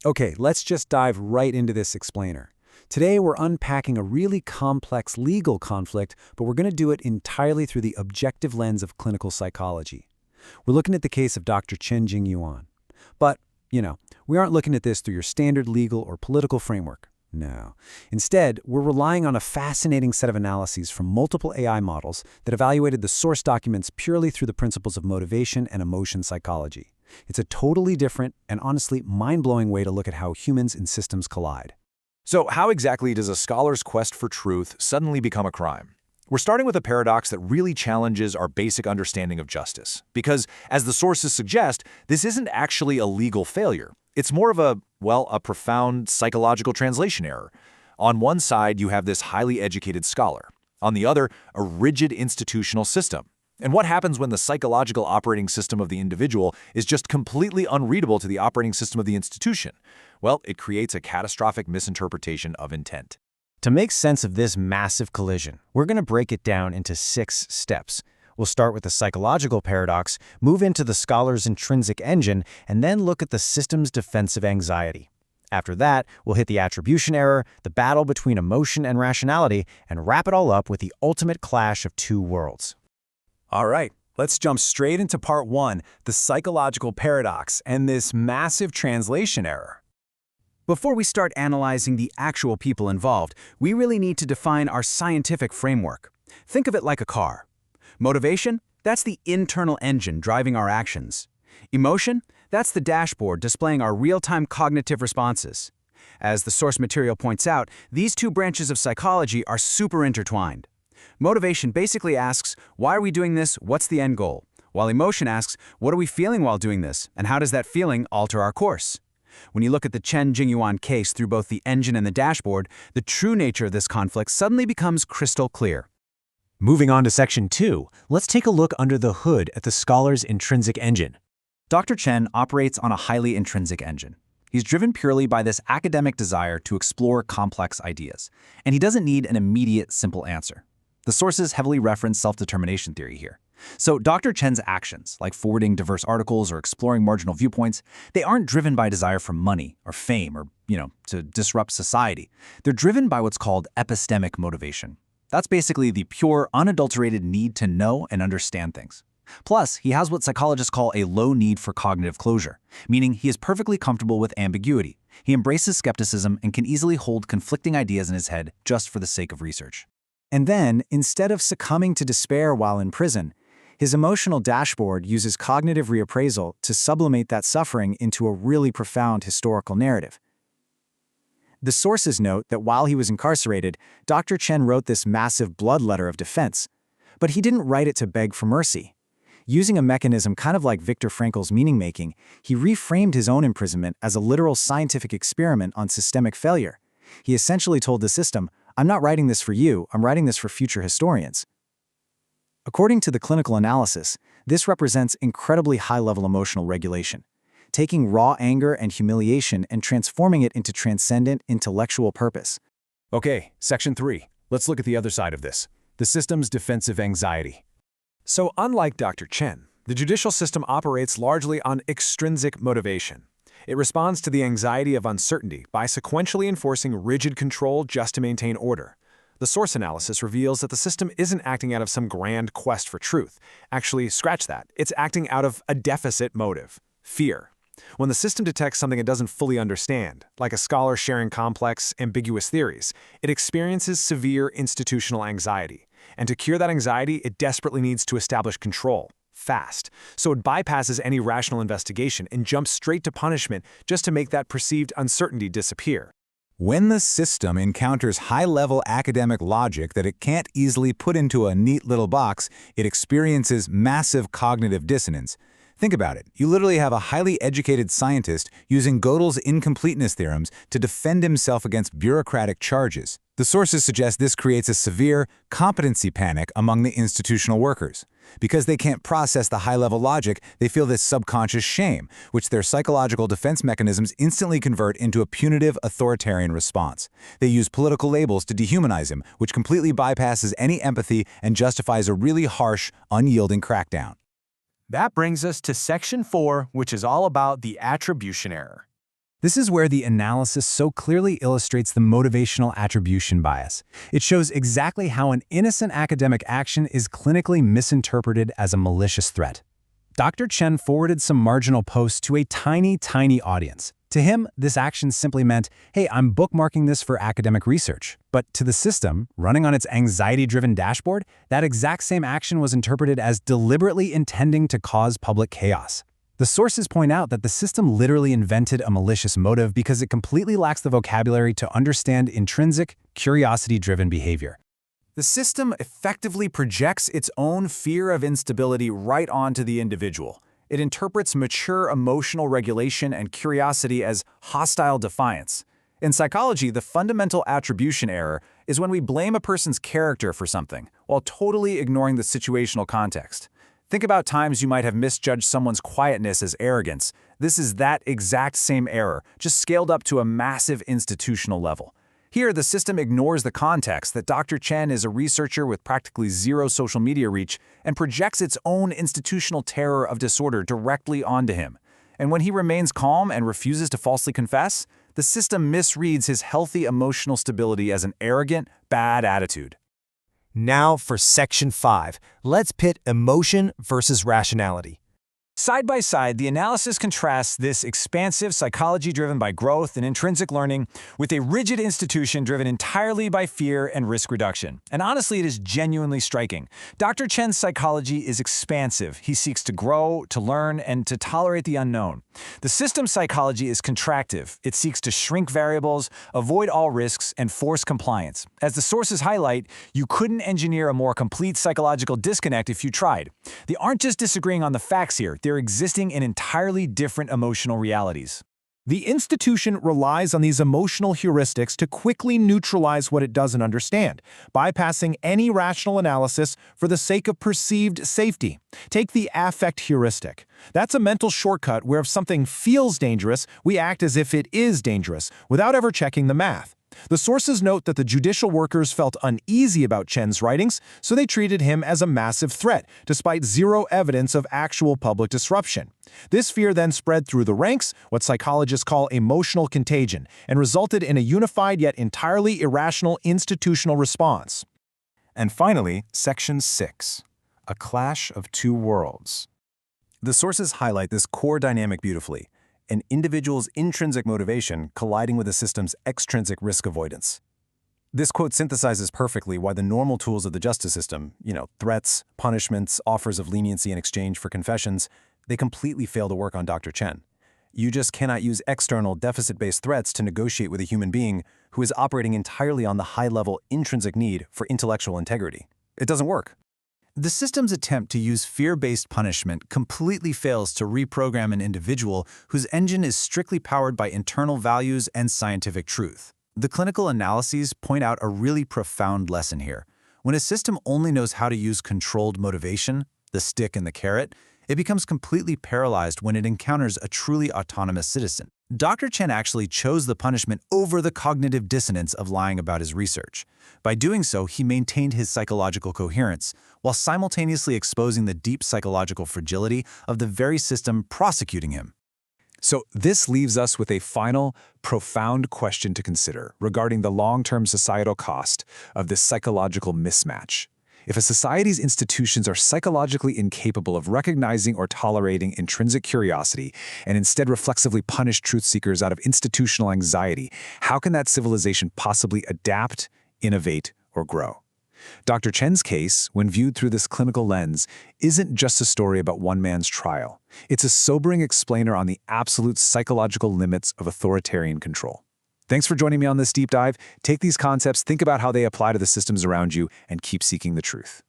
Okay, let's just dive right into this explainer. Today, we're unpacking a really complex legal conflict, but we're going to do it entirely through the objective lens of clinical psychology. We're looking at the case of Dr. Chen-Jing Yuan. But, we aren't looking at this through your standard legal or political framework. No. Instead, we're relying on a fascinating set of analyses from multiple AI models that evaluated the source documents purely through the principles of motivation and emotion psychology. It's a totally different and honestly mind-blowing way to look at how humans and systems collide. So how exactly does a scholar's quest for truth suddenly become a crime? We're starting with a paradox that really challenges our basic understanding of justice. Because, as the sources suggest, this isn't actually a legal failure. It's more of a profound psychological translation error. On one side, you have this highly educated scholar. On the other, a rigid institutional system. And what happens when the psychological operating system of the individual is just completely unreadable to the operating system of the institution? Well, it creates a catastrophic misinterpretation of intent. To make sense of this massive collision, we're going to break it down into 6 steps. We'll start with the psychological paradox, move into the scholar's intrinsic engine, and then look at the system's defensive anxiety. After that, we'll hit the attribution error, the battle between emotion and rationality, and wrap it all up with the ultimate clash of two worlds. All right, let's jump straight into part 1, the psychological paradox and this massive translation error. Before we start analyzing the actual people involved, we really need to define our scientific framework. Think of it like a car. Motivation? That's the internal engine driving our actions. Emotion? That's the dashboard displaying our real-time cognitive responses. As the source material points out, these two branches of psychology are super intertwined. Motivation basically asks, why are we doing this? What's the end goal? While emotion asks, what are we feeling while doing this? And how does that feeling alter our course? When you look at the Chen-Jing Yuan case through both the engine and the dashboard, the true nature of this conflict suddenly becomes crystal clear. Moving on to section 2, let's take a look under the hood at the scholar's intrinsic engine. Dr. Chen operates on a highly intrinsic engine. He's driven purely by this academic desire to explore complex ideas, and he doesn't need an immediate, simple answer. The sources heavily reference self-determination theory here. So Dr. Chen's actions, like forwarding diverse articles or exploring marginal viewpoints, they aren't driven by desire for money or fame or, to disrupt society. They're driven by what's called epistemic motivation. That's basically the pure, unadulterated need to know and understand things. Plus, he has what psychologists call a low need for cognitive closure, meaning he is perfectly comfortable with ambiguity. He embraces skepticism and can easily hold conflicting ideas in his head just for the sake of research. And then, instead of succumbing to despair while in prison, his emotional dashboard uses cognitive reappraisal to sublimate that suffering into a really profound historical narrative. The sources note that while he was incarcerated, Dr. Chen wrote this massive blood letter of defense. But he didn't write it to beg for mercy. Using a mechanism kind of like Viktor Frankl's meaning-making, he reframed his own imprisonment as a literal scientific experiment on systemic failure. He essentially told the system, I'm not writing this for you, I'm writing this for future historians. According to the clinical analysis, this represents incredibly high-level emotional regulation, taking raw anger and humiliation and transforming it into transcendent intellectual purpose. Okay, section 3. Let's look at the other side of this, the system's defensive anxiety. So unlike Dr. Chen, the judicial system operates largely on extrinsic motivation. It responds to the anxiety of uncertainty by sequentially enforcing rigid control just to maintain order. The source analysis reveals that the system isn't acting out of some grand quest for truth. Actually, scratch that. It's acting out of a deficit motive: fear. When the system detects something it doesn't fully understand, like a scholar sharing complex, ambiguous theories, it experiences severe institutional anxiety. And to cure that anxiety, it desperately needs to establish control, fast. So it bypasses any rational investigation and jumps straight to punishment just to make that perceived uncertainty disappear. When the system encounters high-level academic logic that it can't easily put into a neat little box, it experiences massive cognitive dissonance. Think about it. You literally have a highly educated scientist using Gödel's incompleteness theorems to defend himself against bureaucratic charges. The sources suggest this creates a severe competency panic among the institutional workers. Because they can't process the high-level logic, they feel this subconscious shame, which their psychological defense mechanisms instantly convert into a punitive, authoritarian response. They use political labels to dehumanize him, which completely bypasses any empathy and justifies a really harsh, unyielding crackdown. That brings us to section 4, which is all about the attribution error. This is where the analysis so clearly illustrates the motivational attribution bias. It shows exactly how an innocent academic action is clinically misinterpreted as a malicious threat. Dr. Chen forwarded some marginal posts to a tiny audience. To him, this action simply meant, hey, I'm bookmarking this for academic research. But to the system, running on its anxiety-driven dashboard, that exact same action was interpreted as deliberately intending to cause public chaos. The sources point out that the system literally invented a malicious motive because it completely lacks the vocabulary to understand intrinsic, curiosity-driven behavior. The system effectively projects its own fear of instability right onto the individual. It interprets mature emotional regulation and curiosity as hostile defiance. In psychology, the fundamental attribution error is when we blame a person's character for something, while totally ignoring the situational context. Think about times you might have misjudged someone's quietness as arrogance. This is that exact same error, just scaled up to a massive institutional level. Here, the system ignores the context that Dr. Chen is a researcher with practically zero social media reach and projects its own institutional terror of disorder directly onto him. And when he remains calm and refuses to falsely confess, the system misreads his healthy emotional stability as an arrogant, bad attitude. Now for Section 5. Let's pit emotion versus rationality. Side by side, the analysis contrasts this expansive psychology driven by growth and intrinsic learning with a rigid institution driven entirely by fear and risk reduction. And honestly, it is genuinely striking. Dr. Chen's psychology is expansive. He seeks to grow, to learn, and to tolerate the unknown. The system's psychology is contractive. It seeks to shrink variables, avoid all risks, and force compliance. As the sources highlight, you couldn't engineer a more complete psychological disconnect if you tried. They aren't just disagreeing on the facts here. They're existing in entirely different emotional realities. The institution relies on these emotional heuristics to quickly neutralize what it doesn't understand, bypassing any rational analysis for the sake of perceived safety. Take the affect heuristic. That's a mental shortcut where if something feels dangerous, we act as if it is dangerous, without ever checking the math. The sources note that the judicial workers felt uneasy about Chen's writings, so they treated him as a massive threat, despite zero evidence of actual public disruption. This fear then spread through the ranks, what psychologists call emotional contagion, and resulted in a unified yet entirely irrational institutional response. And finally, Section 6. A clash of two worlds. The sources highlight this core dynamic beautifully. An individual's intrinsic motivation colliding with a system's extrinsic risk avoidance. This quote synthesizes perfectly why the normal tools of the justice system, threats, punishments, offers of leniency in exchange for confessions, they completely fail to work on Dr. Chen. You just cannot use external deficit-based threats to negotiate with a human being who is operating entirely on the high-level intrinsic need for intellectual integrity. It doesn't work. The system's attempt to use fear-based punishment completely fails to reprogram an individual whose engine is strictly powered by internal values and scientific truth. The clinical analyses point out a really profound lesson here. When a system only knows how to use controlled motivation, the stick and the carrot, it becomes completely paralyzed when it encounters a truly autonomous citizen. Dr. Chen actually chose the punishment over the cognitive dissonance of lying about his research. By doing so, he maintained his psychological coherence, while simultaneously exposing the deep psychological fragility of the very system prosecuting him. So this leaves us with a final, profound question to consider regarding the long-term societal cost of this psychological mismatch. If a society's institutions are psychologically incapable of recognizing or tolerating intrinsic curiosity and instead reflexively punish truth seekers out of institutional anxiety, how can that civilization possibly adapt, innovate, or grow? Dr. Chen's case, when viewed through this clinical lens, isn't just a story about one man's trial. It's a sobering explainer on the absolute psychological limits of authoritarian control. Thanks for joining me on this deep dive. Take these concepts, think about how they apply to the systems around you, and keep seeking the truth.